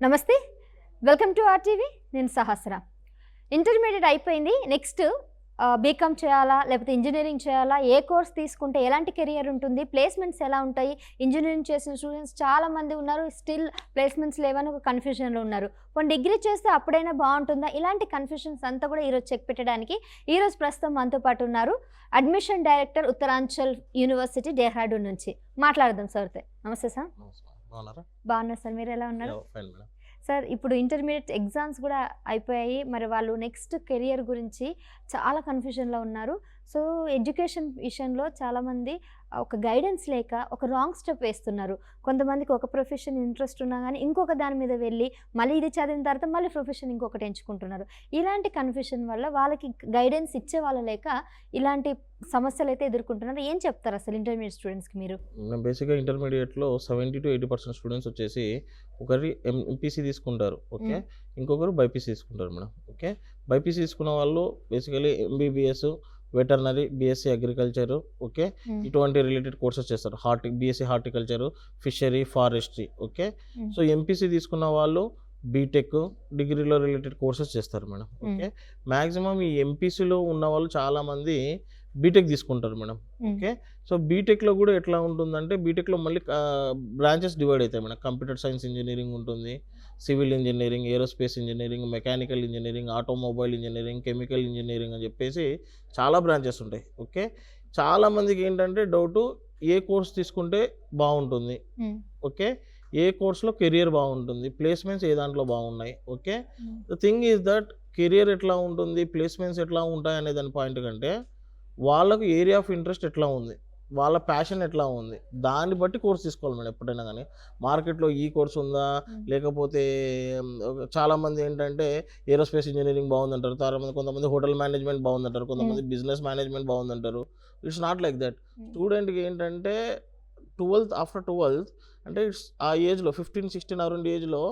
నమస్తే, welcome to RTV. నేను సహస్ర. Intermediate అయిపోయింది. నెక్స్ట్ బీకామ్ చేయాలా లేకపోతే ఇంజనీరింగ్ చేయాలా, ఏ కోర్స్ తీసుకుంటే ఎలాంటి కెరియర్ ఉంటుంది, ప్లేస్మెంట్స్ ఎలా ఉంటాయి, ఇంజనీరింగ్ చేసిన స్టూడెంట్స్ చాలామంది ఉన్నారు, స్టిల్ ప్లేస్మెంట్స్ లేవని ఒక కన్ఫ్యూజన్లో ఉన్నారు. కొన్ని డిగ్రీ చేస్తే అప్పుడైనా బాగుంటుందా, ఇలాంటి కన్ఫ్యూజన్స్ అంతా కూడా ఈరోజు చెక్ పెట్టడానికి ఈరోజు ప్రస్తుతం మనతో పాటు ఉన్నారు admission director Uttaranchal university Dehradun నుంచి. మాట్లాడదాం సార్తో. నమస్తే సార్. బాగున్నారు సార్, మీరు ఎలా ఉన్నారు సార్? ఇప్పుడు ఇంటర్మీడియట్ ఎగ్జామ్స్ కూడా అయిపోయాయి, మరి వాళ్ళు నెక్స్ట్ కెరియర్ గురించి చాలా కన్ఫ్యూజన్లో ఉన్నారు. సో ఎడ్యుకేషన్ విషయంలో చాలామంది ఒక గైడెన్స్ లేక ఒక రాంగ్ స్టెప్ వేస్తున్నారు. కొంతమందికి ఒక ప్రొఫెషన్ ఇంట్రెస్ట్ ఉన్నా కానీ ఇంకొక దాని మీద వెళ్ళి మళ్ళీ ఇది చదివిన తర్వాత మళ్ళీ ప్రొఫెషన్ ఇంకొకటి ఎంచుకుంటున్నారు. ఇలాంటి కన్ఫ్యూజన్ వల్ల వాళ్ళకి గైడెన్స్ ఇచ్చే వాళ్ళు లేక ఇలాంటి సమస్యలు అయితే ఎదుర్కొంటున్నారు. ఏం చెప్తారు అసలు ఇంటర్మీడియట్ స్టూడెంట్స్కి మీరు? బేసిక్గా ఇంటర్మీడియట్లో 70 to 80% స్టూడెంట్స్ వచ్చేసి ఒకరి ఎంపీసీ తీసుకుంటారు, ఓకే, ఇంకొకరు బైపీసీ తీసుకుంటారు మేడం. ఓకే, బైపీసీ తీసుకున్న వాళ్ళు basically MBBS, veterinary, BSc agriculture, okay, ఇటువంటి రిలేటెడ్ కోర్సెస్ చేస్తారు. BSc horticulture, fishery, forestry, okay. So MPC తీసుకున్న వాళ్ళు బీటెక్, డిగ్రీలో రిలేటెడ్ కోర్సెస్ చేస్తారు మేడం. ఓకే, మ్యాక్సిమం ఈ ఎంపీసీలో ఉన్న వాళ్ళు చాలామంది బీటెక్ తీసుకుంటారు మేడం. ఓకే, సో బీటెక్లో కూడా ఎట్లా ఉంటుందంటే బీటెక్లో మళ్ళీ బ్రాంచెస్ డివైడ్ అవుతాయి మేడం. కంప్యూటర్ సైన్స్ ఇంజనీరింగ్ ఉంటుంది, civil engineering, aerospace engineering, mechanical engineering, automobile engineering, chemical engineering అని చెప్పేసి చాలా బ్రాంచెస్ ఉంటాయి. ఓకే, చాలామందికి ఏంటంటే డౌటు ఏ కోర్స్ తీసుకుంటే బాగుంటుంది, ఓకే, ఏ కోర్స్లో కెరియర్ బాగుంటుంది, ప్లేస్మెంట్స్ ఏ దాంట్లో బాగున్నాయి. Okay, the thing is that career ఎట్లా ఉంటుంది, ప్లేస్మెంట్స్ ఎట్లా ఉంటాయి అనే దాని పాయింట్ కంటే వాళ్ళకు ఏరియా ఆఫ్ ఇంట్రెస్ట్ ఎట్లా ఉంది, వాళ్ళ ప్యాషన్ ఎట్లా ఉంది, దాన్ని బట్టి కోర్స్ తీసుకోవాలి మేడం. ఎప్పుడైనా కానీ మార్కెట్లో ఈ కోర్స్ ఉందా, లేకపోతే చాలామంది ఏంటంటే ఏరోస్పేస్ ఇంజనీరింగ్ బాగుందంటారు, కొంతమంది హోటల్ మేనేజ్మెంట్ బాగుందంటారు, కొంతమంది బిజినెస్ మేనేజ్మెంట్ బాగుందంటారు. It's not like that. స్టూడెంట్కి ఏంటంటే 12th ఆఫ్టర్ 12th అంటే ఇట్స్ ఆ ఏజ్లో 15-16 అరౌండ్ ఏజ్లో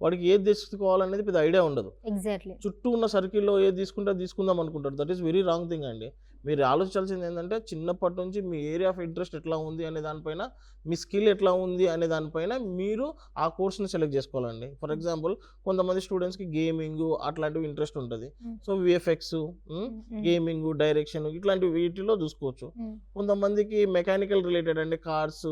వాడికి ఏది తీసుకోవాలనేది పెద్ద ఐడియా ఉండదు. ఎగ్జాక్ట్లీ చుట్టూ ఉన్న సర్కిల్లో ఏది తీసుకుంటే తీసుకుందాం అనుకుంటారు. That is very wrong thing అండి. మీరు ఆలోచించాల్సింది ఏంటంటే చిన్నప్పటి నుంచి మీ ఏరియా ఆఫ్ ఇంట్రెస్ట్ ఎట్లా ఉంది అనే దానిపైన, మీ స్కిల్ ఎట్లా ఉంది అనే దానిపైన మీరు ఆ కోర్స్ని సెలెక్ట్ చేసుకోవాలండి. ఫర్ ఎగ్జాంపుల్ కొంతమంది స్టూడెంట్స్కి గేమింగ్ అట్లాంటివి ఇంట్రెస్ట్ ఉంటుంది. సో విఎఫ్ఎక్స్, గేమింగ్, డైరెక్షన్ ఇట్లాంటి వీటిలో చూసుకోవచ్చు. కొంతమందికి మెకానికల్ రిలేటెడ్ అంటే కార్స్,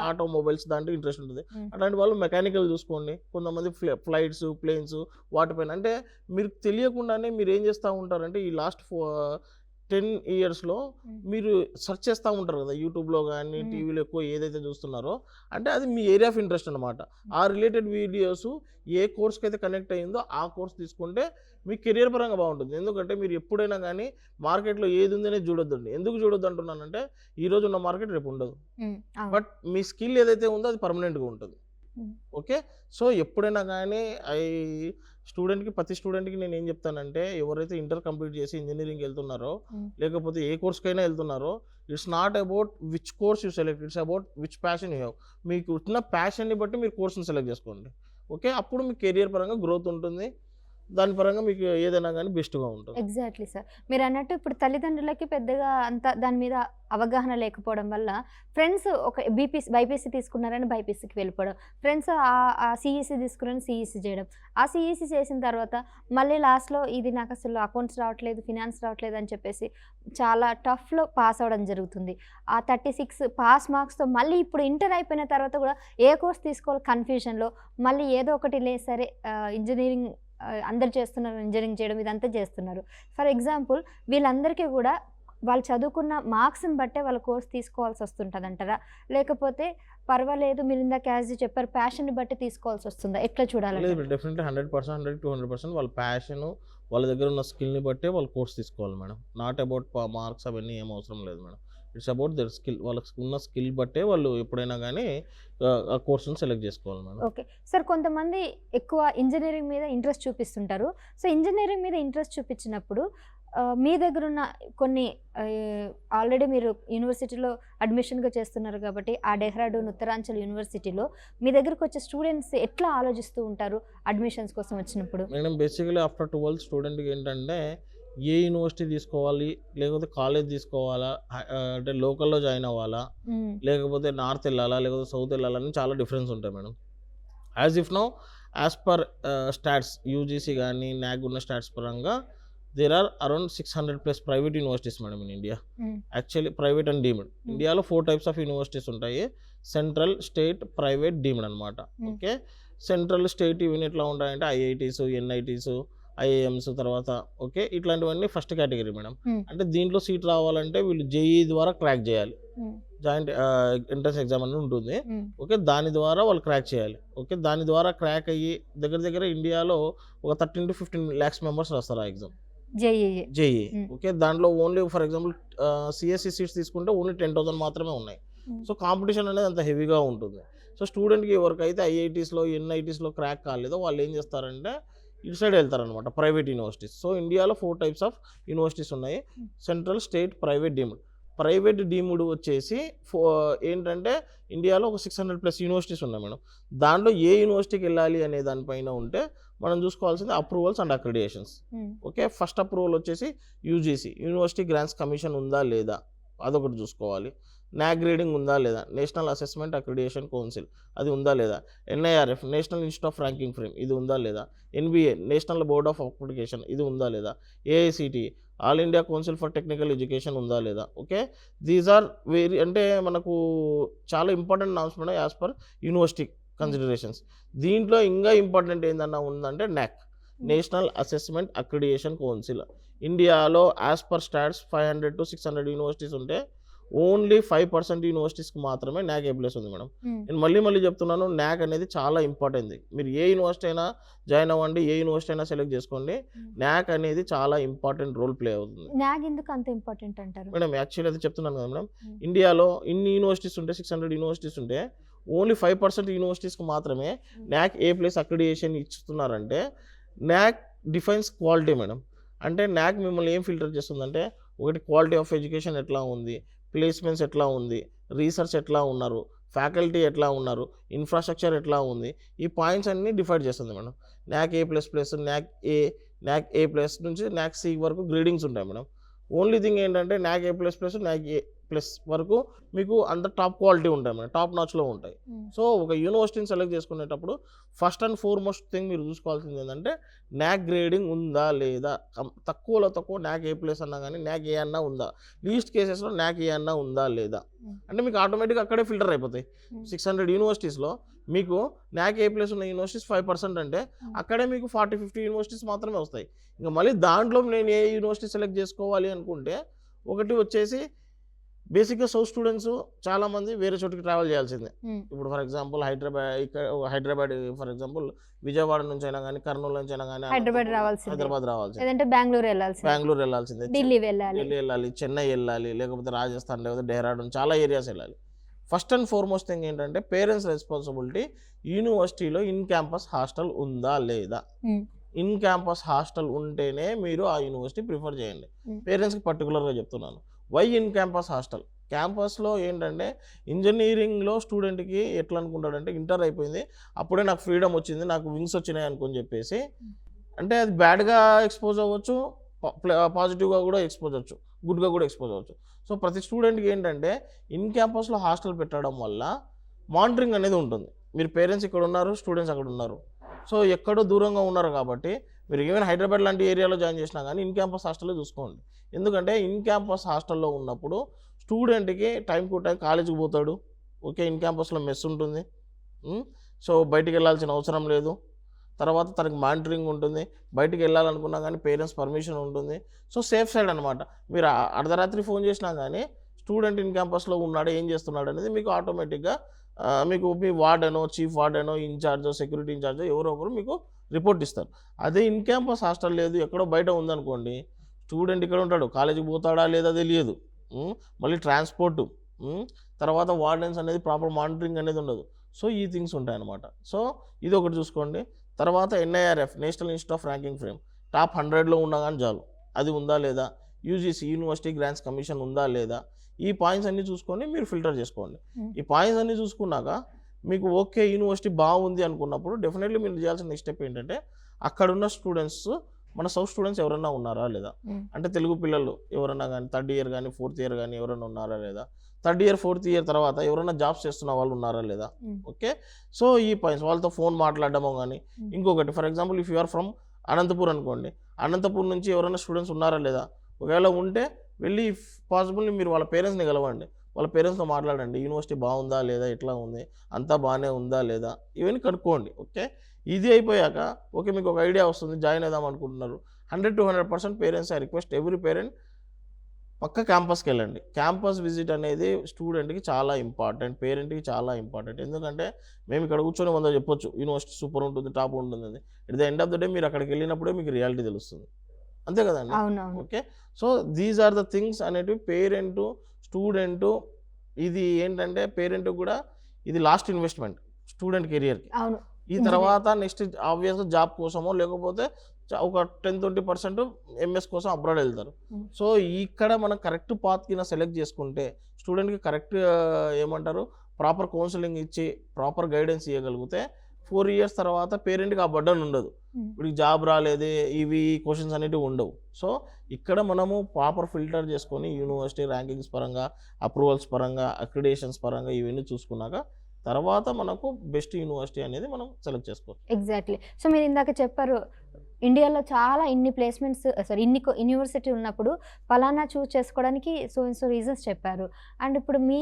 ఆటోమొబైల్స్ దాంట్లో ఇంట్రెస్ట్ ఉంటుంది. అట్లాంటి వాళ్ళు మెకానికల్ చూసుకోండి. కొంతమంది ఫ్లైట్స్, ప్లేన్స్ వాటిపైన. అంటే మీరు తెలియకుండానే మీరు ఏం చేస్తూ ఉంటారంటే ఈ లాస్ట్ 10 yearsలో మీరు సెర్చ్ చేస్తూ ఉంటారు కదా యూట్యూబ్లో కానీ టీవీలో ఎక్కువ ఏదైతే చూస్తున్నారో, అంటే అది మీ ఏరియా ఆఫ్ ఇంట్రెస్ట్ అనమాట. ఆ రిలేటెడ్ వీడియోస్ ఏ కోర్స్కి అయితే కనెక్ట్ అయ్యిందో ఆ కోర్స్ తీసుకుంటే మీ కెరియర్ పరంగా బాగుంటుంది. ఎందుకంటే మీరు ఎప్పుడైనా కానీ మార్కెట్లో ఏది ఉంది అనేది చూడొద్దండి. ఎందుకు చూడొద్దు అంటున్నానంటే ఈరోజు ఉన్న మార్కెట్ రేపు ఉండదు, బట్ మీ స్కిల్ ఏదైతే ఉందో అది పర్మనెంట్గా ఉంటుంది. ఓకే, సో ఎప్పుడైనా కానీ ప్రతి స్టూడెంట్కి నేను ఏం చెప్తానంటే ఎవరైతే ఇంటర్ కంప్లీట్ చేసి ఇంజనీరింగ్ వెళ్తున్నారో లేకపోతే ఏ కోర్స్కైనా వెళ్తున్నారో, it's not about which course you select, it's about which passion you have. మీకు ఉన్న ప్యాషన్ని బట్టి మీరు కోర్స్ని సెలెక్ట్ చేసుకోండి. ఓకే, అప్పుడు మీ కెరియర్ పరంగా గ్రోత్ ఉంటుంది, దాని పరంగా మీకు ఏదైనా కానీ బెస్ట్గా ఉంటుంది. ఎగ్జాక్ట్లీ సార్, మీరు అన్నట్టు ఇప్పుడు తల్లిదండ్రులకి పెద్దగా అంత దాని మీద అవగాహన లేకపోవడం వల్ల ఫ్రెండ్స్ ఒక బైపీసీ తీసుకున్నారని బైపీసీకి వెళ్ళిపోవడం, ఫ్రెండ్స్ ఆ సిఈసీ తీసుకున్నారని సిఈసీ చేయడం, ఆ సిఈసీ చేసిన తర్వాత మళ్ళీ లాస్ట్లో ఇది నాకు అసలు అకౌంట్స్ రావట్లేదు, ఫినాన్స్ రావట్లేదు అని చెప్పేసి చాలా టఫ్లో పాస్ అవ్వడం జరుగుతుంది. ఆ 36 పాస్ మార్క్స్తో మళ్ళీ ఇప్పుడు ఇంటర్ అయిపోయిన తర్వాత కూడా ఏ కోర్స్ తీసుకోవాలి కన్ఫ్యూజన్లో, మళ్ళీ ఏదో ఒకటి లేదు సరే ఇంజనీరింగ్ అందరు చేస్తున్నారు, ఇంజనీరింగ్ చేయడం ఇదంతా చేస్తున్నారు. ఫర్ ఎగ్జాంపుల్ వీళ్ళందరికీ కూడా వాళ్ళు చదువుకున్న మార్క్స్ని బట్టే వాళ్ళ కోర్స్ తీసుకోవాల్సి వస్తుంటుంది అంటారా, లేకపోతే పర్వాలేదు మీరు ఇందాక యాజ్ చెప్పారు ప్యాషన్ని బట్టి తీసుకోవాల్సి వస్తుందా, ఎట్లా చూడాలి? డెఫినెట్లీ 100%, 100-200% వాళ్ళ ప్యాషను, వాళ్ళ దగ్గర ఉన్న స్కిల్ని బట్టే వాళ్ళు కోర్స్ తీసుకోవాలి మేడం. నాట్ అబౌట్ మార్క్స్ అవన్నీ ఏం అవసరం లేదు madam. It's about their skill. వాళ్ళకి ఉన్న స్కిల్ బట్టే వాళ్ళు ఎప్పుడైనా కానీ ఆ కోర్సును సెలెక్ట్ చేసుకోవాలి మేడం. ఓకే సార్, కొంతమంది ఎక్కువ ఇంజనీరింగ్ మీద ఇంట్రెస్ట్ చూపిస్తుంటారు. సో ఇంజనీరింగ్ మీద ఇంట్రెస్ట్ చూపించినప్పుడు మీ దగ్గర ఉన్న కొన్ని ఆల్రెడీ మీరు యూనివర్సిటీలో అడ్మిషన్గా చేస్తున్నారు కాబట్టి ఆ డెహ్రాడూన్ ఉత్తరాంచల్ యూనివర్సిటీలో మీ దగ్గరకు వచ్చే స్టూడెంట్స్ ఎట్లా ఆలోచిస్తూ ఉంటారు అడ్మిషన్స్ కోసం వచ్చినప్పుడు? మేడం బేసికలీ ఆఫ్టర్ 12th స్టూడెంట్కి ఏంటంటే ఏ యూనివర్సిటీ తీసుకోవాలి, లేకపోతే కాలేజ్ తీసుకోవాలా, అంటే లోకల్లో జాయిన్ అవ్వాలా, లేకపోతే నార్త్ వెళ్ళాలా, లేకపోతే సౌత్ వెళ్ళాలని చాలా డిఫరెన్స్ ఉంటాయి madam. As if now as per stats UGC కానీ నాక్ ఉన్న స్టాట్స్ పరంగా there are around 600+ private universities madam in India. Actually private and deemed. ఇండియాలో 4 types ఆఫ్ యూనివర్సిటీస్ ఉంటాయి, సెంట్రల్, స్టేట్, ప్రైవేట్, డీమ్డ్ అనమాట. Okay, central state ఇవన్నీ ఎట్లా ఉంటాయంటే IITs, NITs, IIMs తర్వాత ఓకే ఇట్లాంటివన్నీ ఫస్ట్ కేటగిరీ మేడం. అంటే దీంట్లో సీట్ రావాలంటే వీళ్ళు జేఈ ద్వారా క్రాక్ చేయాలి, జాయింట్ ఎంట్రన్స్ ఎగ్జామ్ అని ఉంటుంది. ఓకే, దాని ద్వారా వాళ్ళు క్రాక్ చేయాలి. ఓకే, దాని ద్వారా క్రాక్ అయ్యి దగ్గర ఇండియాలో ఒక 13 to 15 lakhs మెంబర్స్ రాస్తారు ఆ ఎగ్జామ్ జేఈ. ఓకే, దాంట్లో only for example CSC seats తీసుకుంటే ఓన్లీ 10,000 మాత్రమే ఉన్నాయి. సో కాంపిటీషన్ అనేది అంత హెవీగా ఉంటుంది. సో స్టూడెంట్కి ఎవరికైతే ఐఐటీస్లో ఎన్ఐటీస్లో క్రాక్ కాలేదో వాళ్ళు ఏం చేస్తారంటే ఇటు సైడ్ వెళ్తారనమాట, ప్రైవేట్ యూనివర్సిటీస్. సో ఇండియాలో 4 types ఆఫ్ యూనివర్సిటీస్ ఉన్నాయి, central, state, private, deemed. Private deemed వచ్చేసి ఏంటంటే ఇండియాలో ఒక 600+ యూనివర్సిటీస్ ఉన్నాయి మేడం. దాంట్లో ఏ యూనివర్సిటీకి వెళ్ళాలి అనే దానిపైన ఉంటే మనం చూసుకోవాల్సింది approvals and accreditations. Okay, first approval వచ్చేసి యూజీసీ, యూనివర్సిటీ గ్రాంట్స్ కమిషన్ ఉందా లేదా అదొకటి చూసుకోవాలి. నాక్ గ్రేడింగ్ ఉందా లేదా, నేషనల్ అసెస్మెంట్ అక్రిడియేషన్ కౌన్సిల్ అది ఉందా లేదా, NIRF, national institute of ranking frame ఇది ఉందా లేదా, NBA, national board of application ఇది ఉందా లేదా, AICTE, all India council for technical education ఉందా లేదా. ఓకే, దీస్ ఆర్ వెరీ అంటే మనకు చాలా important norms madam as per university considerations. దీంట్లో ఇంకా ఇంపార్టెంట్ ఏందన్నా ఉందంటే నాక్, నేషనల్ అసెస్మెంట్ అక్రిడియేషన్ కౌన్సిల్. ఇండియాలో as per stats 500 to 600 universities ఉంటే ఓన్లీ 5% యూనివర్సిటీస్కి మాత్రమే నాక్ ఏ ప్లేస్ ఉంది మేడం. నేను మళ్ళీ చెప్తున్నాను, నాక్ అనేది చాలా ఇంపార్టెంట్. మీరు ఏ యూనివర్సిటీ అయినా జాయిన్ అవ్వండి, ఏ యూనివర్సిటీ అయినా సెలెక్ట్ చేసుకోండి, నాక్ అనేది చాలా ఇంపార్టెంట్ రోల్ ప్లే అవుతుంది. నాక్ ఎందుకు అంత ఇంపార్టెంట్ అంటారు మేడం? యాక్చువల్లీ అది చెప్తున్నాను కదా మేడం, ఇండియాలో ఇన్ని యూనివర్సిటీస్ ఉంటే 600 యూనివర్సిటీస్ ఉంటే ఓన్లీ 5% యూనివర్సిటీస్కి మాత్రమే నాక్ ఏ ప్లేస్ అక్రిడియేషన్ ఇస్తున్నారంటే నాక్ డిఫైన్స్ క్వాలిటీ మేడం. అంటే నాక్ మిమ్మల్ని ఏం ఫిల్టర్ చేస్తుందంటే ఒకటి క్వాలిటీ ఆఫ్ ఎడ్యుకేషన్ ఎట్లా ఉంది, ప్లేస్మెంట్స్ ఎట్లా ఉంది, రీసెర్చ్ ఎట్లా ఉన్నారు, ఫ్యాకల్టీ ఎట్లా ఉన్నారు, ఇన్ఫ్రాస్ట్రక్చర్ ఎట్లా ఉంది, ఈ పాయింట్స్ అన్నీ డిఫైడ్ చేస్తుంది మేడం. నాక్ ఏ++, నాక్ ఏ+ నుంచి నాక్ సి వరకు గ్రేడింగ్స్ ఉంటాయి మేడం. ఓన్లీ థింగ్ ఏంటంటే నాక్ ఏ++, నాక్ ఏ+ వరకు మీకు అంత టాప్ క్వాలిటీ ఉంటాయి మేడం, టాప్ నాచ్లో ఉంటాయి. సో ఒక యూనివర్సిటీని సెలెక్ట్ చేసుకునేటప్పుడు ఫస్ట్ అండ్ ఫార్మోస్ట్ థింగ్ మీరు చూసుకోవాల్సింది ఏంటంటే నాక్ గ్రేడింగ్ ఉందా లేదా. తక్కువలో తక్కువ నాక్ ఏ+ అన్నా కానీ నాక్ ఏ అన్నా ఉందా, లీస్ట్ కేసెస్లో నాక్ ఏ అన్నా ఉందా లేదా, అంటే మీకు ఆటోమేటిక్గా అక్కడే ఫిల్టర్ అయిపోతాయి. 600 యూనివర్సిటీస్లో మీకు నాక్ ఏ+ ఉన్న యూనివర్సిటీస్ 5% అంటే అక్కడే మీకు 40-50 యూనివర్సిటీస్ మాత్రమే వస్తాయి. ఇంకా మళ్ళీ దాంట్లో నేను ఏ యూనివర్సిటీ సెలెక్ట్ చేసుకోవాలి అనుకుంటే ఒకటి వచ్చేసి బేసిక్గా సౌత్ స్టూడెంట్స్ చాలామంది వేరే చోటుకి ట్రావెల్ చేయాల్సిందే. ఇప్పుడు for example Hyderabad for example Vijayawada నుంచి అయినా కానీ, కర్నూలు నుంచి అయినా కానీ హైదరాబాద్ రావాల్సిందే, బెంగళూరు వెళ్ళాల్సిందే, ఢిల్లీ వెళ్ళాలి, చెన్నై వెళ్ళాలి, లేకపోతే రాజస్థాన్, లేకపోతే డెహ్రాడూన్, చాలా ఏరియాస్ వెళ్ళాలి. ఫస్ట్ అండ్ ఫార్మోస్ట్ థింగ్ ఏంటంటే పేరెంట్స్ రెస్పాన్సిబిలిటీ, యూనివర్సిటీలో ఇన్ క్యాంపస్ హాస్టల్ ఉందా లేదా. ఇన్ క్యాంపస్ హాస్టల్ ఉంటేనే మీరు ఆ యూనివర్సిటీ ప్రిఫర్ చేయండి. పేరెంట్స్కి పర్టికులర్గా చెప్తున్నాను. Why in campus hostel? క్యాంపస్లో ఏంటంటే ఇంజనీరింగ్లో స్టూడెంట్కి ఎట్లా అనుకుంటాడంటే ఇంటర్ అయిపోయింది అప్పుడే నాకు ఫ్రీడమ్ వచ్చింది, నాకు వింగ్స్ వచ్చినాయి అనుకుని చెప్పేసి, అంటే అది బ్యాడ్గా ఎక్స్పోజ్ అవ్వచ్చు, పాజిటివ్గా కూడా ఎక్స్పోజ్ అవ్వచ్చు, గుడ్గా కూడా ఎక్స్పోజ్ అవ్వచ్చు. సో ప్రతి స్టూడెంట్కి ఏంటంటే ఇన్ క్యాంపస్లో హాస్టల్ పెట్టడం వల్ల మానిటరింగ్ అనేది ఉంటుంది. మీరు పేరెంట్స్ ఇక్కడ ఉన్నారు, స్టూడెంట్స్ అక్కడ ఉన్నారు, సో ఎక్కడో దూరంగా ఉన్నారు కాబట్టి మీరు ఈవెన్ హైదరాబాద్ లాంటి ఏరియాలో జాయిన్ చేసినా కానీ ఇన్ క్యాంపస్ హాస్టల్లో చూసుకోండి. ఎందుకంటే ఇన్ క్యాంపస్ హాస్టల్లో ఉన్నప్పుడు స్టూడెంట్కి టైం టు టైం కాలేజీకి పోతాడు. ఓకే, ఇన్ క్యాంపస్లో మెస్ ఉంటుంది, సో బయటికి వెళ్ళాల్సిన అవసరం లేదు. తర్వాత తనకి మానిటరింగ్ ఉంటుంది, బయటికి వెళ్ళాలనుకున్నా కానీ పేరెంట్స్ పర్మిషన్ ఉంటుంది. సో సేఫ్ సైడ్ అనమాట. మీరు అర్ధరాత్రి ఫోన్ చేసినా కానీ స్టూడెంట్ ఇన్ క్యాంపస్లో ఉన్నాడు, ఏం చేస్తున్నాడు అనేది మీకు ఆటోమేటిక్గా మీకు మీ వార్డెనో, చీఫ్ వార్డెనో, ఇన్ఛార్జో, సెక్యూరిటీ ఇన్ఛార్జో ఎవరో ఒకరు మీకు రిపోర్ట్ ఇస్తారు. అదే ఇన్ క్యాంపస్ హాస్టల్ లేదు, ఎక్కడో బయట ఉందనుకోండి, స్టూడెంట్ ఇక్కడ ఉంటాడు, కాలేజీకి పోతాడా లేదా తెలియదు, మళ్ళీ ట్రాన్స్పోర్టు, తర్వాత వార్డెన్స్ అనేది ప్రాపర్ మానిటరింగ్ అనేది ఉండదు. సో ఈ థింగ్స్ ఉంటాయన్నమాట. సో ఇది ఒకటి చూసుకోండి. తర్వాత NIRF, national institute of ranking frame, top 100లో ఉన్నా కానీ చాలు, అది ఉందా లేదా. యూజీసీ, యూనివర్సిటీ గ్రాంట్స్ కమిషన్ ఉందా లేదా. ఈ పాయింట్స్ అన్నీ చూసుకొని మీరు ఫిల్టర్ చేసుకోండి. ఈ పాయింట్స్ అన్నీ చూసుకున్నాక మీకు ఓకే యూనివర్సిటీ బాగుంది అనుకున్నప్పుడు డెఫినెట్లీ మీరు చేయాల్సిన నెక్స్ట్ స్టెప్ ఏంటంటే అక్కడున్న స్టూడెంట్స్, మన సౌత్ స్టూడెంట్స్ ఎవరైనా ఉన్నారా లేదా, అంటే తెలుగు పిల్లలు ఎవరైనా కానీ 3rd year కానీ 4th year కానీ ఎవరైనా ఉన్నారా లేదా. థర్డ్ ఇయర్ ఫోర్త్ ఇయర్ తర్వాత ఎవరైనా జాబ్స్ చేస్తున్న వాళ్ళు ఉన్నారా లేదా, ఓకే. సో ఈ పాయింట్స్ వాళ్ళతో ఫోన్ మాట్లాడడమో కానీ, ఇంకొకటి for example if you are from Anantapur అనుకోండి, అనంతపూర్ నుంచి ఎవరైనా స్టూడెంట్స్ ఉన్నారా లేదా, ఒకవేళ ఉంటే వెళ్ళి ఇఫ్ పాసిబుల్ మీరు వాళ్ళ పేరెంట్స్ని కలవండి, వాళ్ళ పేరెంట్స్తో మాట్లాడండి, యూనివర్సిటీ బాగుందా లేదా, ఎట్లా ఉంది, అంతా బాగానే ఉందా లేదా, ఇవన్నీ కనుక్కోండి, ఓకే. ఇది అయిపోయాక ఓకే మీకు ఒక ఐడియా వస్తుంది, జాయిన్ అవుదాం అనుకుంటున్నారు, 100 to 100% parents I request every parent పక్క క్యాంపస్కి వెళ్ళండి. క్యాంపస్ విజిట్ అనేది స్టూడెంట్కి చాలా ఇంపార్టెంట్, పేరెంట్కి చాలా ఇంపార్టెంట్. ఎందుకంటే మేము ఇక్కడ కూర్చొని 100 చెప్పొచ్చు యూనివర్సిటీ సూపర్ ఉంటుంది, టాప్ ఉంటుంది, at the end of the day మీరు అక్కడికి వెళ్ళినప్పుడే మీకు రియాలిటీ తెలుస్తుంది, అంతే కదండి, okay. So these are the things అనేటివి పేరెంట్ స్టూడెంట్, ఇది ఏంటంటే పేరెంట్ కూడా ఇది లాస్ట్ ఇన్వెస్ట్మెంట్ స్టూడెంట్ కెరియర్కి. ఈ తర్వాత నెక్స్ట్ ఆబ్వియస్గా జాబ్ కోసమో లేకపోతే ఒక 10-20% ఎంఎస్ కోసం అబ్రాడ్ వెళ్తారు. సో ఇక్కడ మనం కరెక్ట్ పాత్ కింద సెలెక్ట్ చేసుకుంటే స్టూడెంట్కి కరెక్ట్ ఏమంటారు ప్రాపర్ కౌన్సిలింగ్ ఇచ్చి ప్రాపర్ గైడెన్స్ ఇవ్వగలిగితే 4 years తర్వాత పేరెంట్కి ఆ బర్డన్ ఉండదు, ఇప్పుడు జాబ్ రాలేదే ఇవి క్వశ్చన్స్ అనేటివి ఉండవు. సో ఇక్కడ మనము ప్రాపర్ ఫిల్టర్ చేసుకొని యూనివర్సిటీ ర్యాంకింగ్స్ పరంగా, అప్రూవల్స్ పరంగా, అక్రిడేషన్స్ పరంగా ఇవన్నీ చూసుకున్నాక తర్వాత మనకు బెస్ట్ యూనివర్సిటీ అనేది మనం సెలెక్ట్ చేసుకోవచ్చు. ఎగ్జాక్ట్లీ. సో మీరు ఇందాక చెప్పారు ఇండియాలో చాలా ఇన్ని ప్లేస్మెంట్స్ ఇన్ని యూనివర్సిటీ ఉన్నప్పుడు ఫలానా చూస్ చేసుకోవడానికి సో రీజన్స్ చెప్పారు. అండ్ ఇప్పుడు మీ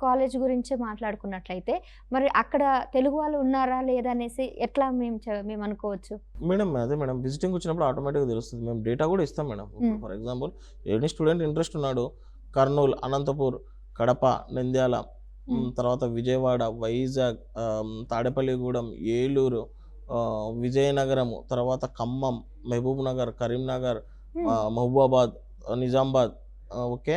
కాలేజ్ గురించి మాట్లాడుకున్నట్లయితే మరి అక్కడ తెలుగు వాళ్ళు ఉన్నారా లేదా అనేసి ఎట్లా మేము అనుకోవచ్చు మేడం? అదే మేడం, విజిటింగ్ వచ్చినప్పుడు ఆటోమేటిక్గా తెలుస్తుంది, మేము డేటా కూడా ఇస్తాం madam. For example any student interest ఉన్నాడు, కర్నూలు, అనంతపూర్, కడప, నంద్యాల, తర్వాత విజయవాడ, వైజాగ్, తాడేపల్లిగూడెం, ఏలూరు, విజయనగరం, తర్వాత ఖమ్మం, మహబూబ్ నగర్, కరీంనగర్, మహబూబాబాద్, నిజామాబాద్, ఓకే.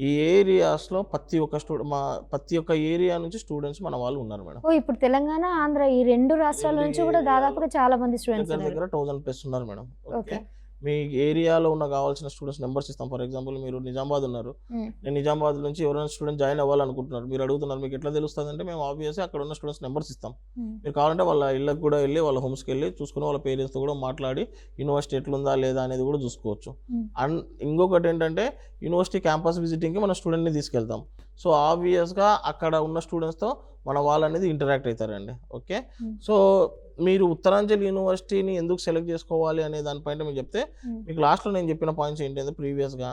ఈ ఏరియాస్లో ప్రతి ఒక్క ఏరియా నుంచి స్టూడెంట్స్ మన వాళ్ళు ఉన్నారు మేడం. ఇప్పుడు తెలంగాణ, ఆంధ్ర ఈ 2 రాష్ట్రాల నుంచి కూడా దాదాపుగా చాలా మంది స్టూడెంట్స్ దగ్గర 1000+ ఉన్నారు మేడం, ఓకే. మీ ఏరియాలో ఉన్న కావాల్సిన స్టూడెంట్స్ నెంబర్స్ ఇస్తాం. ఫర్ ఎగ్జాంపుల్ మీరు నిజామాబాద్ ఉన్నారు, నేను నిజామాబాద్ నుంచి ఎవరైనా స్టూడెంట్ జాయిన్ అవ్వాలనుకుంటున్నారు, మీరు అడుగుతున్నారు మీకు ఎట్లా తెలుస్తుంది అంటే మేము ఆబ్వియస్గా అక్కడ ఉన్న స్టూడెంట్స్ నెంబర్స్ ఇస్తాం. మీరు కావాలంటే వాళ్ళ ఇళ్ళకి కూడా వెళ్ళి వాళ్ళ హోమ్స్కి వెళ్ళి చూసుకుని వాళ్ళ పేరెంట్స్తో కూడా మాట్లాడి యూనివర్సిటీ ఎట్లుందా లేదా అనేది కూడా చూసుకోవచ్చు. అండ్ ఇంకొకటి ఏంటంటే యూనివర్సిటీ క్యాంపస్ విజిటింగ్కి మన స్టూడెంట్ని తీసుకెళ్తాం. సో ఆబ్వియస్గా అక్కడ ఉన్న స్టూడెంట్స్తో మన వాళ్ళు అనేది ఇంటరాక్ట్ అవుతారండి, ఓకే. సో మీరు ఉత్తరాంచల్ యూనివర్సిటీని ఎందుకు సెలెక్ట్ చేసుకోవాలి అనే దానిపైన మీకు చెప్తే మీకు లాస్ట్లో నేను చెప్పిన పాయింట్స్ ఏంటంటే ప్రీవియస్గా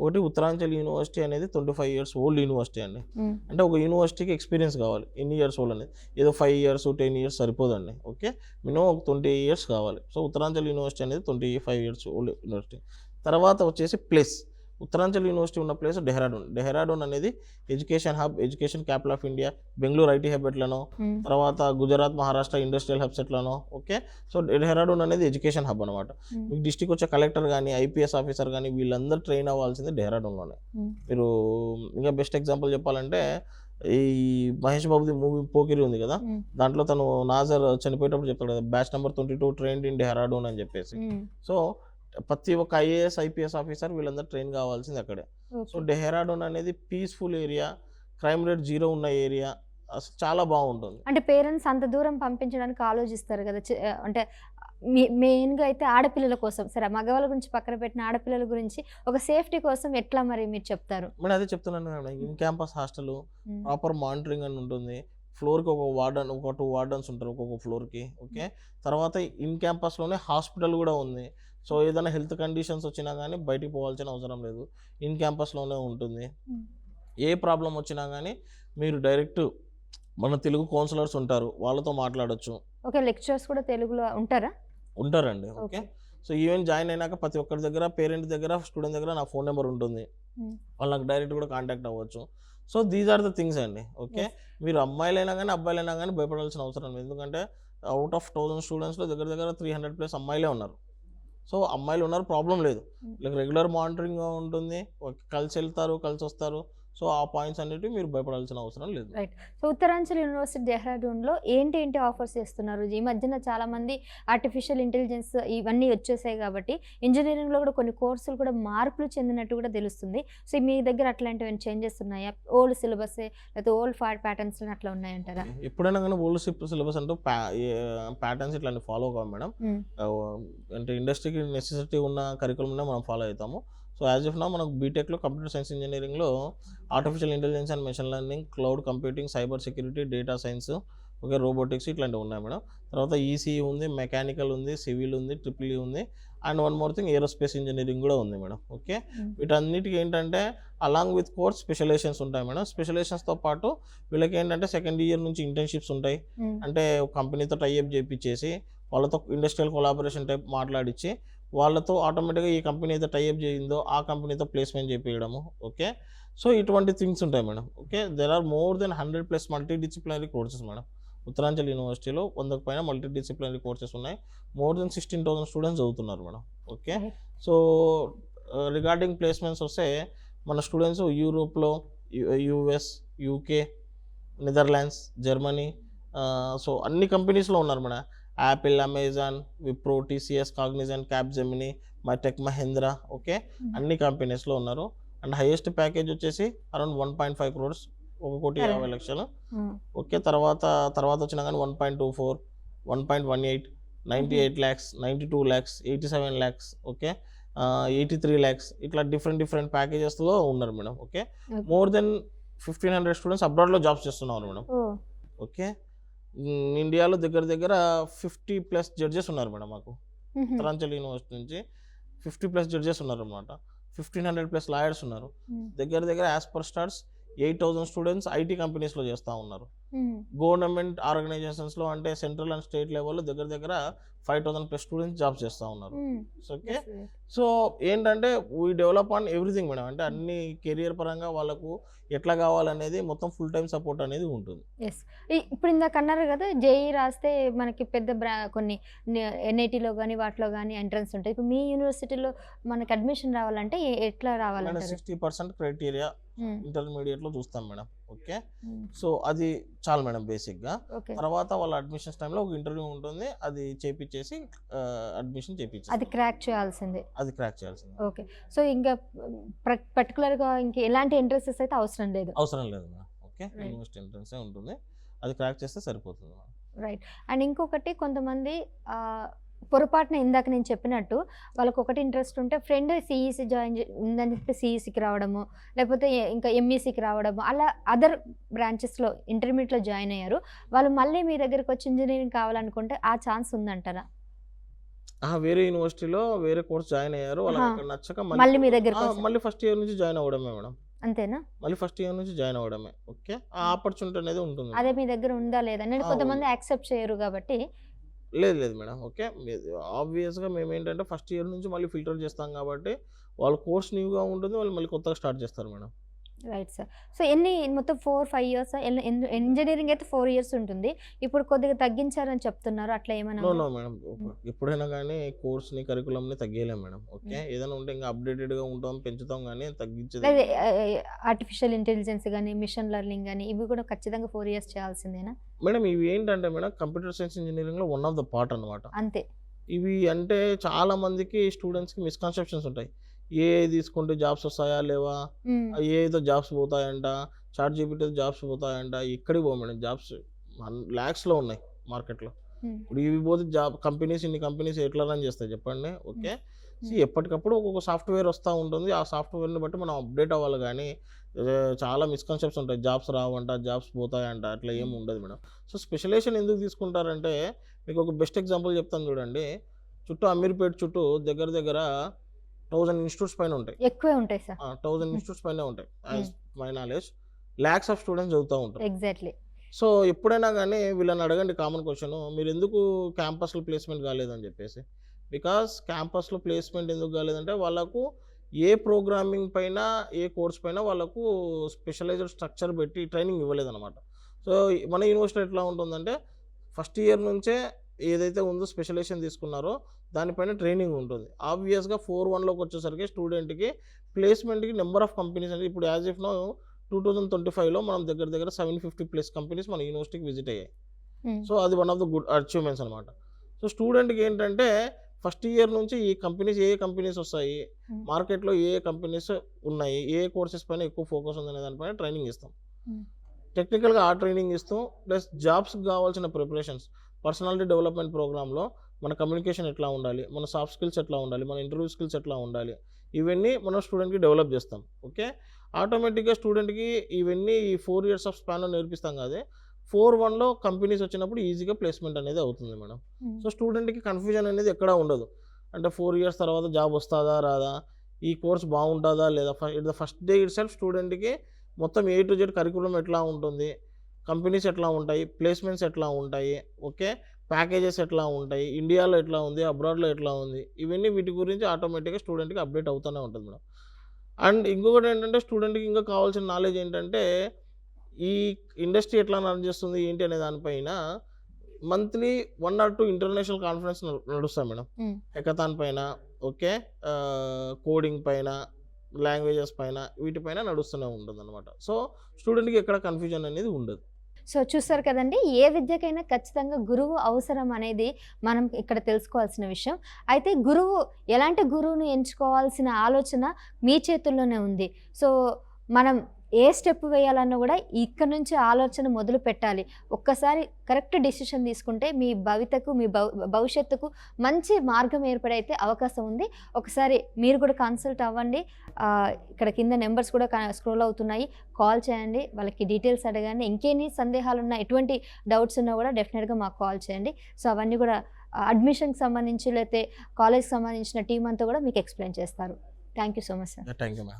ఒకటి ఉత్తరాంచల్ యూనివర్సిటీ అనేది 25 years ఓల్డ్ యూనివర్సిటీ అండి. అంటే ఒక యూనివర్సిటీకి ఎక్స్పీరియన్స్ కావాలి, ఎన్ని ఇయర్స్ ఓల్డ్ అనేది, ఏదో 5 years 10 years సరిపోదండి, ఓకే. మినిమం ఒక 20 years కావాలి. సో ఉత్తరాంచల్ యూనివర్సిటీ అనేది 25 years ఓల్డ్ యూనివర్సిటీ. తర్వాత వచ్చేసి ప్లేస్, ఉత్తరాంచల్ యూనివర్సిటీ ఉన్న ప్లేస్ డెహ్రాడూన్ అనేది education hub, education capital of India. Bengaluru IT hub ఎట్లనో, తర్వాత గుజరాత్, మహారాష్ట్ర ఇండస్ట్రియల్ హబ్స్ ఎట్లనో, ఓకే. సో డెహ్రాడూన్ అనేది ఎడ్యుకేషన్ హబ్ అనమాట. మీకు డిస్ట్రిక్ట్ వచ్చే కలెక్టర్ కానీ, ఐపీఎస్ ఆఫీసర్ కానీ వీళ్ళందరూ ట్రైన్ అవ్వాల్సింది డెహ్రాడూన్లోనే. మీరు ఇంకా బెస్ట్ ఎగ్జాంపుల్ చెప్పాలంటే ఈ మహేష్ బాబుది మూవీ పోకిరి ఉంది కదా, దాంట్లో తను నాజర్ చనిపోయేటప్పుడు చెప్తాడు కదా, batch number 22 trained in Dehradun అని చెప్పేసి. సో ప్రతి ఒక్క ఐఏఎస్ ఐపీఎస్ ఆఫీసర్ వీళ్ళందరూ ట్రైన్ కావాల్సింది అక్కడే. సో డెహ్రాడూన్ అనేది పీస్ఫుల్ ఏరియా, క్రైమ్ రేట్ 0 ఉన్న ఏరియా, అసలు చాలా బాగుంటుంది. అంటే పేరెంట్స్ అంత దూరం పంపించడానికి ఆలోచిస్తారు కదా, అంటే మెయిన్గా అయితే ఆడపిల్లల కోసం, సరే మగవాళ్ళ గురించి పక్కన పెట్టిన ఆడపిల్లల గురించి ఒక సేఫ్టీ కోసం ఎట్లా మరి మీరు చెప్తారు? నేను అదే చెప్తున్నాను madam, in campus hostel proper monitoring అని ఉంటుంది. ఫ్లోర్కి ఒక వార్డన్, ఒక 2 wardens ఉంటారు ఒక్కొక్క ఫ్లోర్కి, ఓకే. తర్వాత ఇన్ క్యాంపస్లోనే హాస్పిటల్ కూడా ఉంది. సో ఏదైనా హెల్త్ కండిషన్స్ వచ్చినా కానీ బయటికి పోవాల్సిన అవసరం లేదు, ఇన్ క్యాంపస్లోనే ఉంటుంది. ఏ ప్రాబ్లం వచ్చినా కానీ మీరు డైరెక్ట్ మన తెలుగు కౌన్సిలర్స్ ఉంటారు, వాళ్ళతో మాట్లాడొచ్చు. ఓకే, లెక్చరర్స్ కూడా తెలుగులో ఉంటారండి, ఓకే. సో ఈవెన్ జాయిన్ అయినాక ప్రతి ఒక్కరి దగ్గర, పేరెంట్ దగ్గర, స్టూడెంట్ దగ్గర నా ఫోన్ నెంబర్ ఉంటుంది, వాళ్ళకి డైరెక్ట్ కూడా కాంటాక్ట్ అవ్వచ్చు. So these are the things అండి, ఓకే. మీరు అమ్మాయిలైనా కానీ అబ్బాయిలైనా కానీ భయపడాల్సిన అవసరం లేదు, ఎందుకంటే అవుట్ ఆఫ్ 1000 స్టూడెంట్స్లో దగ్గర 300+ అమ్మాయిలే ఉన్నారు. సో అమ్మాయిలు ఉన్నారు, ప్రాబ్లం లేదు. లైక్ రెగ్యులర్ మానిటరింగ్ ఉంటుంది, కలిసి వెళ్తారు, కలిసి వస్తారు. సో ఆ పాయింట్స్ అన్నిటి మీరు భయపడాల్సిన అవసరం లేదు. రైట్. సో ఉత్తరాంచల్ యూనివర్సిటీ డెహ్రాడూన్లో ఏంటి ఆఫర్స్ చేస్తున్నారు? ఈ మధ్యన చాలామంది ఆర్టిఫిషియల్ ఇంటెలిజెన్స్ ఇవన్నీ వచ్చేసాయి కాబట్టి ఇంజనీరింగ్లో కూడా కొన్ని కోర్సులు కూడా మార్పులు చెందినట్టు కూడా తెలుస్తుంది. సో మీ దగ్గర అట్లాంటివి చేంజెస్ ఉన్నాయా? ఓల్డ్ సిలబస్ లేకపోతే ఓల్డ్ ప్యాటర్న్స్ అట్లా ఉన్నాయంటారా? ఎప్పుడైనా కానీ ఓల్డ్ సిలబస్ అంటూ ప్యాటర్న్స్ ఇట్లాంటి ఫాలో కావు మేడం. అంటే ఇండస్ట్రీకి నెసెసిటీ ఉన్న కరికులంనే మనం ఫాలో అవుతాము. So so as of now మనకు బీటెక్లో కంప్యూటర్ సైన్స్ ఇంజనీరింగ్లో artificial intelligence and machine learning, cloud computing, cyber security, data science, okay, robotics ఇట్లాంటివి ఉన్నాయి మేడం. తర్వాత ఈసీ ఉంది, మెకానికల్ ఉంది, సివిల్ ఉంది, ట్రిపుల్ ఉంది, and one more thing aerospace engineering కూడా ఉంది మేడం. ఓకే, వీటన్నిటికీ ఏంటంటే అలాంగ్ విత్ కోర్స్ స్పెషలైజేషన్స్ ఉంటాయి మేడం. స్పెషలైజేషన్స్తో పాటు వీళ్ళకి ఏంటంటే సెకండ్ ఇయర్ నుంచి ఇంటర్న్షిప్స్ ఉంటాయి. అంటే కంపెనీతో టైఅప్ చేయించేసి వాళ్ళతో ఇండస్ట్రియల్ కొలాబరేషన్ టైప్ మాట్లాడించి వాళ్ళతో ఆటోమేటిక్గా ఈ కంపెనీ అయితే టైఅప్ చేయిందో ఆ కంపెనీతో ప్లేస్మెంట్ చేయించడము. ఓకే, సో ఇటువంటి థింగ్స్ ఉంటాయి madam. Okay, there are more than 100+ multi disciplinary courses madam. Uttaranchal యూనివర్సిటీలో 100కు పైన మల్టీ డిసిప్లినరీ కోర్సెస్ ఉన్నాయి. మోర్ దెన్ 16,000 స్టూడెంట్స్ చదువుతున్నారు madam. Okay, so regarding placements వస్తే మన స్టూడెంట్స్ యూరోప్లో, US, UK, Netherlands, Germany, so అన్ని కంపెనీస్లో ఉన్నారు madam. Apple, Amazon, Wipro, TCS, Cognizant, Capgemini, Tech Mahindra, okay, అన్ని కంపెనీస్లో ఉన్నారు. అండ్ హైయెస్ట్ ప్యాకేజ్ వచ్చేసి అరౌండ్ 1.5 crores, 1,50,00,000. ఓకే, తర్వాత వచ్చినా కానీ 1.24, 1.18, 98 lakhs, 92 lakhs, 87 lakhs, ఓకే, 83 lakhs, ఇట్లా డిఫరెంట్ ప్యాకేజెస్లో ఉన్నారు madam. Okay, more than 1,500 students అబ్రాడ్లో జాబ్స్ చేస్తున్నారు మేడం. ఓకే, ఇండియాలో దగ్గర 50+ జడ్జెస్ ఉన్నారు మేడం. మాకు ఉత్తరాంచల్ యూనివర్సిటీ నుంచి 50+ జడ్జెస్ ఉన్నారు అనమాట. 1,500+ లాయర్స్ ఉన్నారు. దగ్గర as per starts 8,000 students IT కంపెనీస్లో చేస్తూ ఉన్నారు. గవర్నమెంట్ ఆర్గనైజేషన్స్లో అంటే సెంట్రల్ అండ్ స్టేట్ లెవెల్లో దగ్గర 5,000+ స్టూడెంట్స్ జాబ్స్ చేస్తూ ఉన్నారు. ఓకే, సో ఏంటంటే we develop on everything madam. అంటే అన్ని కెరియర్ పరంగా వాళ్ళకు ఎట్లా కావాలనేది మొత్తం ఫుల్ టైం సపోర్ట్ అనేది ఉంటుంది. ఇప్పుడు ఇందాక అన్నారు కదా, జేఈ రాస్తే మనకి పెద్ద కొన్ని ఎన్ఐటీలో కానీ వాటిలో కానీ ఎంట్రన్స్ ఉంటాయి. ఇప్పుడు మీ యూనివర్సిటీలో మనకి అడ్మిషన్ రావాలంటే ఎట్లా రావాలంటే 60% క్రైటీరియా ఇంటర్మీడియట్లో చూస్తాం మేడం. ఓకే, సో అది చాలు మేడం బేసిక్గా. తర్వాత వాళ్ళ అడ్మిషన్స్ టైంలో ఒక ఇంటర్వ్యూ ఉంటుంది, అది చేపించేసి అడ్మిషన్ చేపించాలి. అది క్రాక్ చేయాల్సిందే. ఓకే, సో ఇంకా పర్టికులర్గా ఇంకా ఎలాంటి ఎంట్రన్సెస్ అయితే అవసరం లేదు మేడం. ఓకే, యూనివర్సిటీ ఎంట్రన్సే ఉంటుంది, అది క్రాక్ చేస్తే సరిపోతుంది మేడం. రైట్. అండ్ ఇంకొకటి కొంతమంది పొరపాటున ఇందాక నేను చెప్పినట్టు వాళ్ళకి ఒకటి ఇంట్రెస్ట్ ఉంటే ఫ్రెండ్ సిఈసి జాయిన్ ఉందని చెప్పి సిఈసికి రావడము, లేకపోతే ఇంకా ఎంఈసికి రావడము, అలా అదర్ బ్రాంచెస్లో ఇంటర్మీడియట్లో జాయిన్ అయ్యారు. వాళ్ళు మళ్ళీ మీ దగ్గరికి వచ్చి ఇంజనీరింగ్ కావాలనుకుంటే ఆ ఛాన్స్ ఉందంటారా? వేరే యూనివర్సిటీలో వేరే కోర్స్ జాయిన్ అయ్యారు, వాళ్ళకి నచ్చక మళ్ళీ మీ దగ్గర మళ్ళీ ఫస్ట్ ఇయర్ నుంచి జాయిన్ అవ్వడమే మేడం. అంతేనా? మళ్ళీ ఫస్ట్ ఇయర్ నుంచి జాయిన్ అవ్వడమే. ఓకే, ఆ ఆపర్చునిటీ అనేది ఉంటుంది. అదే మీ దగ్గర ఉందా లేదా? నేను కొంతమంది యాక్సెప్ట్ చేయరు కాబట్టి. లేదు మేడం. ఓకే, ఆబ్వియస్గా మేము ఏంటంటే ఫస్ట్ ఇయర్ నుంచి మళ్ళీ ఫిల్టర్ చేస్తాం కాబట్టి వాళ్ళ కోర్స్ న్యూగా ఉంటుంది, వాళ్ళు మళ్ళీ కొత్తగా స్టార్ట్ చేస్తారు మేడం. Right sir. సో ఎన్ని మొత్తం 4-5 years ఇంజనీరింగ్ అయితే 4 years ఉంటుంది. ఇప్పుడు కొద్దిగా తగ్గించారని చెప్తున్నారు, అట్లా ఏమైనా? నో మేడం, ఎప్పుడైనా కానీ కోర్స్ని కరికులంని తగ్గలేము మేడం. ఓకే, ఏదైనా ఉంటే ఇంకా అప్డేటెడ్గా ఉంటాం, పెంచుతాం, కానీ తగ్గించేది. ఆర్టిఫిషియల్ ఇంటెలిజెన్స్ కానీ మిషన్ లెర్నింగ్ కానీ ఇవి కూడా ఖచ్చితంగా 4 years చేయాల్సిందేనా మేడం? ఇవి ఏంటంటే మేడం కంప్యూటర్ సైన్స్ ఇంజనీరింగ్లో వన్ ఆఫ్ ద పార్ట్ అనమాట. అంతే. ఇవి అంటే చాలా మందికి స్టూడెంట్స్కి మిస్కన్సెప్షన్స్ ఉంటాయి. ఏ తీసుకుంటే జాబ్స్ వస్తాయా లేవా, ఏదో జాబ్స్ పోతాయంట, చాట్ జీపీటీ జాబ్స్ పోతాయంట. ఇక్కడికి పో మేడం, జాబ్స్ lakhsలో ఉన్నాయి మార్కెట్లో. ఇప్పుడు ఇవి పోతే ఇన్ని కంపెనీస్ ఎట్లా రన్ చేస్తాయి చెప్పండి. ఓకే, ఎప్పటికప్పుడు ఒక్కొక్క సాఫ్ట్వేర్ వస్తూ ఉంటుంది, ఆ సాఫ్ట్వేర్ని బట్టి మనం అప్డేట్ అవ్వాలి. కానీ చాలా మిస్కన్సెప్ట్స్ ఉంటాయి, జాబ్స్ రావంట, జాబ్స్ పోతాయంట, అట్లా ఏమి ఉండదు మేడం. సో స్పెషలైజేషన్ ఎందుకు తీసుకుంటారంటే, మీకు ఒక బెస్ట్ ఎగ్జాంపుల్ చెప్తాను చూడండి. అమీర్పేట్ చుట్టూ దగ్గర 1000 ఇన్స్టిట్యూట్స్ పైన ఉంటాయి. ఎక్కువే ఉంటాయి సార్. 1000 ఇన్స్టిట్యూట్స్ పైన ఉంటాయి. As my knowledge lakhs of students చదువుతూ ఉంటారు. ఎగ్జాక్ట్లీ. సో ఎప్పుడైనా కానీ వీళ్ళని అడగండి కామన్ క్వశ్చన్, మీరు ఎందుకు క్యాంపస్లో ప్లేస్మెంట్ కాలేదని చెప్పేసి. బికాస్ క్యాంపస్లో ప్లేస్మెంట్ ఎందుకు కాలేదంటే వాళ్ళకు ఏ ప్రోగ్రామింగ్ పైన ఏ కోర్స్ పైన వాళ్ళకు స్పెషలైజ్డ్ స్ట్రక్చర్ పెట్టి ట్రైనింగ్ ఇవ్వలేదన్నమాట. సో మన యూనివర్సిటీ ఎట్లా ఉంటుందంటే ఫస్ట్ ఇయర్ నుంచే ఏదైతే ఉందో స్పెషలైజేషన్ తీసుకున్నారో దానిపైన ట్రైనింగ్ ఉంటుంది. ఆబ్వియస్గా 4-1లోకి వచ్చేసరికి స్టూడెంట్కి ప్లేస్మెంట్కి నెంబర్ ఆఫ్ కంపెనీస్ అంటే ఇప్పుడు యాజ్ ఇఫ్ నో 2025లో మనం దగ్గర 750+ కంపెనీస్ మన యూనివర్సిటీకి విజిట్ అయ్యాయి. సో అది one of the good achievements అనమాట. సో స్టూడెంట్కి ఏంటంటే ఫస్ట్ ఇయర్ నుంచి ఈ కంపెనీస్ ఏ కంపెనీస్ వస్తాయి, మార్కెట్లో ఏ కంపెనీస్ ఉన్నాయి, ఏ కోర్సెస్ పైన ఎక్కువ ఫోకస్ ఉందనే దానిపైన ట్రైనింగ్ ఇస్తాం. టెక్నికల్గా ఆ ట్రైనింగ్ ఇస్తూ ప్లస్ జాబ్స్కి కావాల్సిన ప్రిపరేషన్స్, పర్సనాలిటీ డెవలప్మెంట్ ప్రోగ్రాంలో మన కమ్యూనికేషన్ ఎట్లా ఉండాలి, మన సాఫ్ట్ స్కిల్స్ ఎట్లా ఉండాలి, మన ఇంటర్వ్యూ స్కిల్స్ ఎట్లా ఉండాలి, ఇవన్నీ మనం స్టూడెంట్కి డెవలప్ చేస్తాం. ఓకే, ఆటోమేటిక్గా స్టూడెంట్కి ఇవన్నీ ఈ 4 years ఆఫ్ స్పాన్లో నేర్పిస్తాం కదా, 4-1లో కంపెనీస్ వచ్చినప్పుడు ఈజీగా ప్లేస్మెంట్ అనేది అవుతుంది మేడం. సో స్టూడెంట్కి కన్ఫ్యూజన్ అనేది ఎక్కడా ఉండదు. అంటే 4 years తర్వాత జాబ్ వస్తుందా రాదా, ఈ కోర్స్ బాగుంటుందా లేదా, ఫస్ట్ డే ఇట్ సెల్ఫ్ స్టూడెంట్కి మొత్తం A to Z కరికులం ఎట్లా ఉంటుంది, కంపెనీస్ ఎట్లా ఉంటాయి, ప్లేస్మెంట్స్ ఎట్లా ఉంటాయి, ఓకే, ప్యాకేజెస్ ఎట్లా ఉంటాయి, ఇండియాలో ఎట్లా ఉంది, అబ్రాడ్లో ఎట్లా ఉంది, ఇవన్నీ వీటి గురించి ఆటోమేటిక్గా స్టూడెంట్కి అప్డేట్ అవుతూనే ఉంటుంది మేడం. అండ్ ఇంకొకటి ఏంటంటే స్టూడెంట్కి ఇంకా కావాల్సిన నాలెడ్జ్ ఏంటంటే ఈ ఇండస్ట్రీ ఎట్లా రన్ చేస్తుంది ఏంటి అనే దానిపైన మంత్లీ 1 or 2 ఇంటర్నేషనల్ కాన్ఫరెన్స్ నడుస్తాయి మేడం. హెకథాన్ పైన, ఓకే, కోడింగ్ పైన, లాంగ్వేజెస్ పైన, వీటిపైన నడుస్తూనే ఉంటుంది అనమాట. సో స్టూడెంట్కి ఎక్కడ కన్ఫ్యూజన్ అనేది ఉండదు. సో చూస్తారు కదండి, ఏ విద్యకైనా ఖచ్చితంగా గురువు అవసరం అనేది మనం ఇక్కడ తెలుసుకోవాల్సిన విషయం. అయితే గురువు ఎలాంటి గురువుని ఎంచుకోవాల్సిన ఆలోచన మీ చేతుల్లోనే ఉంది. సో మనం ఏ స్టెప్ వేయాలన్నా కూడా ఇక్కడ నుంచి ఆలోచన మొదలు పెట్టాలి. ఒక్కసారి కరెక్ట్ డెసిషన్ తీసుకుంటే మీ భవితకు, మీ భవిష్యత్తుకు మంచి మార్గం ఏర్పడైతే అవకాశం ఉంది. ఒకసారి మీరు కూడా కన్సల్ట్ అవ్వండి. ఇక్కడ కింద నెంబర్స్ కూడా స్క్రోల్ అవుతున్నాయి, కాల్ చేయండి, వాళ్ళకి డీటెయిల్స్ అడగండి. ఇంకేన్ని సందేహాలు ఉన్నా, ఎటువంటి డౌట్స్ ఉన్నా కూడా డెఫినెట్గా మాకు కాల్ చేయండి. సో అవన్నీ కూడా అడ్మిషన్కి సంబంధించి లేకపోతే కాలేజ్కి సంబంధించిన టీం అంతా కూడా మీకు ఎక్స్ప్లెయిన్ చేస్తారు. Thank you so much sir. Thank you ma'am.